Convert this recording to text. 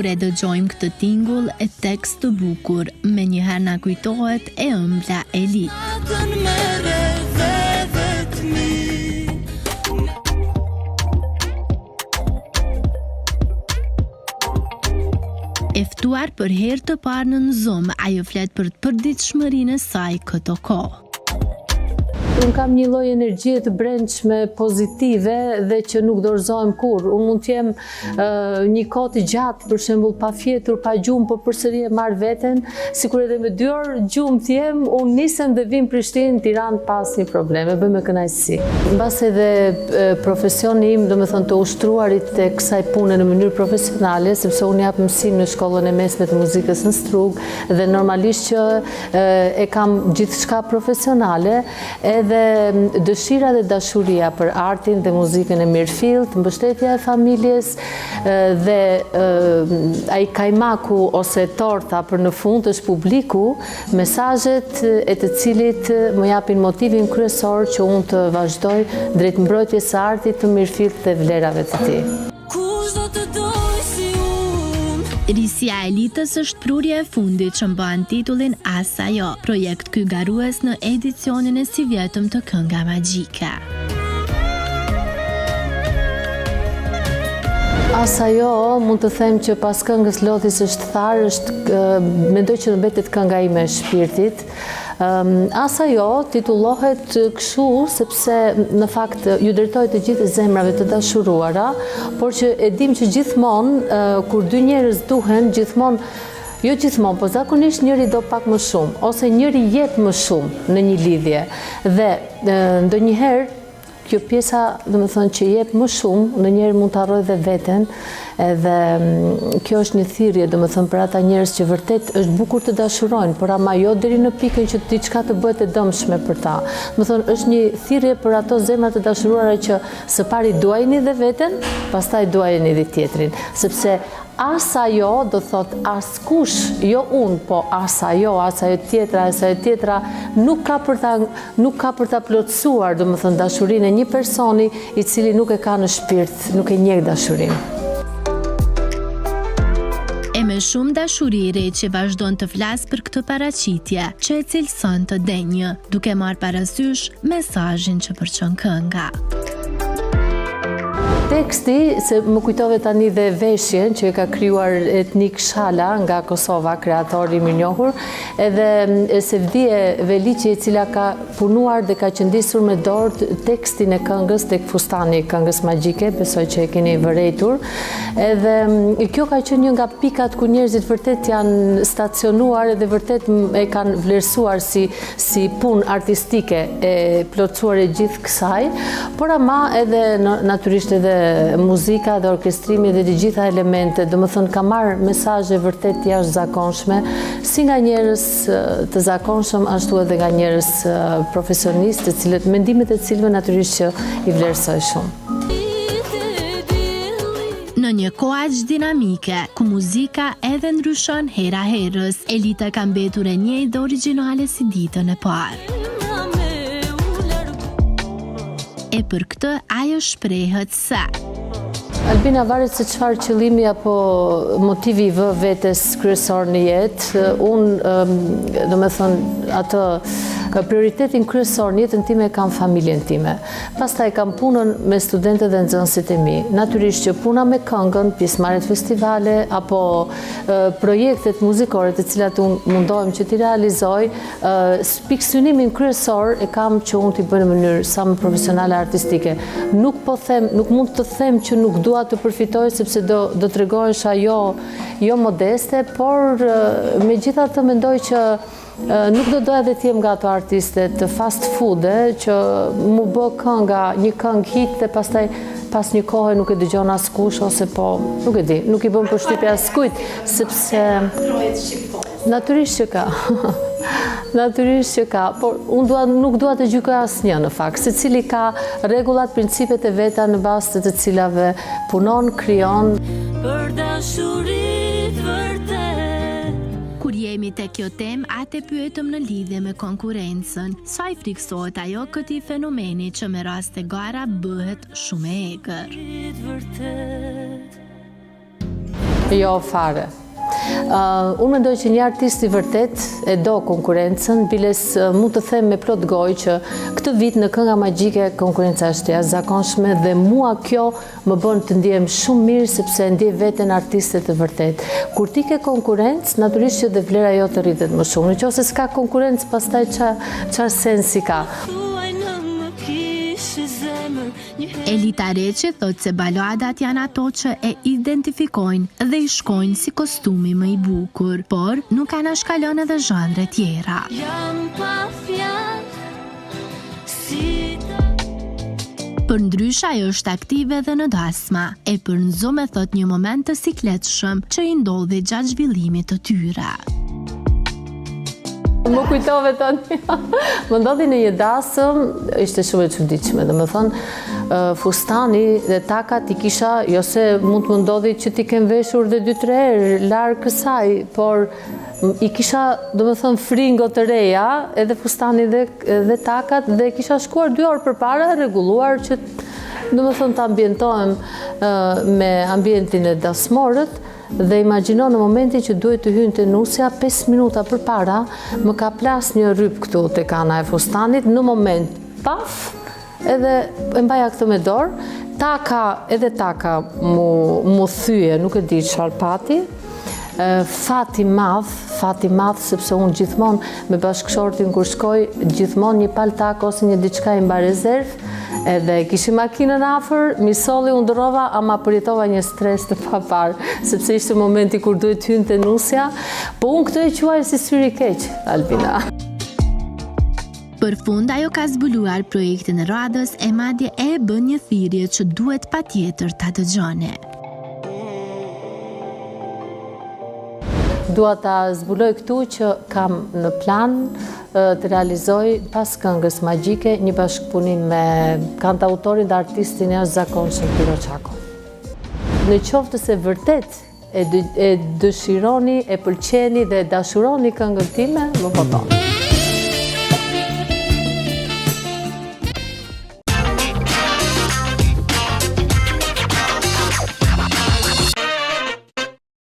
Kur e dëgjojmë këtë tingull e tekst të bukur, menjëherë na kujtohet e ëmbla Eli. E ftuar për herë të parë në Zoom, ajo flet për të përditshmërinë e saj këto kohë. Unë kam një lloj energjie të brendshme pozitive dhe që nuk dorëzohem kurrë. Unë mund të jem një kohë të gjatë, për shembull pa fjetur, pa gjumë, por përsëri e marr veten, sikur edhe me 2 orë gjumë të jem, unë nisem dhe vim Prishtinë, Tiranë pa asnjë problem, e bëj me kënaqësi. Mbas edhe profesioni im, domethënë të ushtruarit tek kësaj pune në mënyrë profesionale, sepse unë jap mësim në shkollën e mesme të muzikës në Strug dhe normalisht që e kam gjithçka profesionale, dhe dëshira dhe dashuria për artin dhe muzikën e mirëfillt, mbështetja e familjes dhe ai kajmaku ose torta për në fund është publiku, mesazhet e të cilit më japin motivin kryesor që unë të vazhdoj drejt mbrojtjes së artit të mirëfillt dhe vlerave të tij. Risja e Elitës është prurja e fundit që mban titullin As ajo, projekt ky garues në edicionin e si vjetëm të Kënga Magjike. As ajo, mund të them që pas këngës Lodhi së Shtharë, mendoj që mbetet kënga ime e shpirtit. As ajo titullohet kështu sepse në fakt ju drejtoj të gjithë zemrave të dashuruara, por që e dim që gjithmonë kur 2 njerëz duhen, jo gjithmonë, po zakonisht njëri do pak më shumë, ose njëri jep më shumë në një lidhje. Dhe ndonjëherë kjo pjesa, domethënë që jep më shumë, ndonjëherë mund të harrojë dhe veten, edhe kjo është një thirrje, domethënë për ata njerëz që vërtet është bukur të dashurojnë, por ama jo deri në pikën që diçka të bëhet e dëmshme për ta. Domethënë është një thirrje për ato zemra të dashuruara që së pari duajini dhe veten, pastaj duajini dhe tjetrin, sepse as ajo do thot askush, jo unë, po as ajo tjetra, nuk ka për ta plotësuar, domethënë dashurinë e një personi i cili nuk e ka në shpirt, nuk e njeh dashurinë. E me shumë dashuri Reçi vazhdon të flas për këtë paraqitje, që e cilëson të denjë, duke marrë parasysh mesazhin që përçon kënga. Teksti, se më kujtove tani dhe veshjen që e ka krijuar Etnik Shala nga Kosova, kreatori i mirënjohur, edhe Sevdie Veliqi, e cila ka punuar dhe ka qëndisur me dorë tekstin e këngës tek fustani i Këngës Magjike, besoj që e keni vërejtur. Edhe kjo ka qenë një nga pikat ku njerëzit vërtet janë stacionuar dhe vërtet e kanë vlerësuar si punë artistike e plotësuar e gjithë kësaj, por ama edhe natyrisht edhe muzika dhe orkestrimi dhe të gjitha elementet, domethënë ka marrë mesazhe vërtet jashtëzakonshme, si nga njerëz të zakonshëm, ashtu edhe nga njerëz profesionistë, të cilët mendimet e cilëve natyrisht që i vlerësoj shumë. Në një kohë aq dinamike, ku muzika edhe ndryshon hera herës, Elita ka mbetur e njëjtë dhe origjinale si ditën e parë. E për këtë ajo shprehet se Albina, varet se çfarë qëllimi apo motivi i vë vetes kryesor në jetë. Unë, domethënë, atë prioritetin kryesor në jetën time kam familjen time. Pastaj kam punën me studentët dhe nxënësit e mi. Natyrisht që puna me këngën, pjesëmarrjet festivale apo projektet muzikore të cilat unë mundohem që t'i realizoj, pikësynimin kryesor e kam që unë t'i bëj në mënyrë sa më profesionale artistike. Nuk mund të them që nuk dua të përfitoj sepse do tregohesh jo modeste, por megjithatë mendoj që nuk do doja dhe t'jem nga ato artiste të fast food, që mu bë kënga, një këngë hit dhe pastaj pas një kohë nuk e dëgjon askush, ose po, nuk e di, nuk i bën përshtypje askujt, sepse natyrisht që ka. Natyrisht që ka, por unë nuk dua të gjykoj asnjë në fakt, secili ka rregullat, principet e veta në bazë të cilave punon, krijon. Për dashurit vërtet. Kur jemi te kjo temë, atë pyetëm në lidhje me konkurrencën. Sa i friksohet ajo këtij fenomeni që me raste gara bëhet shumë e egër. Jo, fare. Unë mendoj që një artist i vërtet e do konkurencën, biles mund të them me plot gojë që këtë vit në Kënga Magjike konkurenca është jashtëzakonshme dhe mua kjo më bën të ndihem shumë mirë sepse ndjej veten artiste të vërtet. Kur ti ke konkurrencë, natyrisht që dhe vlera jote rritet më shumë. Nëse s'ka konkurrencë, pastaj çfarë sensi ka? Elita Reqi thot se baloadat janë ato që e identifikojnë dhe i shkojnë si kostumi më i bukur, por nuk kanë shkallon edhe zhanre tjera. Për ndryshe ajo është aktive dhe në dasma, e përnzo me thot një moment të sikletshëm që i ndodhi gjatë zhvillimit të tyre. Më kujtove tani, më ndodhi në një dasëm, ishte shumë e çuditshme, dhe më thonë, fustani dhe takat i kisha, jo se mund të më ndodhi që ti kem veshur dhe 2-3 herë larg kësaj, por i kisha, do më thonë, fringo të reja, edhe fustani dhe takat, dhe kisha shkuar 2 orë përpara, rregulluar që, do më thonë, të ambientohem me ambientin e dasmorët. Dhe imagjino në momentin që duhet të hynë të nusja, 5 minuta për para, më ka plas një rryp këtu të kana e fustanit, në moment, paf, edhe e mbaja këtë me dorë, taka mu thyje, nuk e di çfarë pati, fati madh, sepse unë gjithmonë me bashkëshortin kur shkoj, gjithmonë një paltak ose një diçka i mba rezervë, edhe kishim makinën afër, mi solli u ndrova, ama përjetova një stres të papar, sepse ishte momenti kur duhet hynë të nusja, po unë këtë e quaj si syri keq, Albina. Për fund, ajo ka zbuluar projektin e radhës e madje e bën një thirrje që duhet patjetër ta dëgjoni. Dua ta zbuloj këtu që kam në plan të realizoj pas Këngës Magjike një bashkëpunim me kantautorin dhe artistin jashtëzakonshëm Piro Çako. Në qoftë se vërtet e dëshironi, e pëlqeni dhe dashuroni këngën time, më votoni.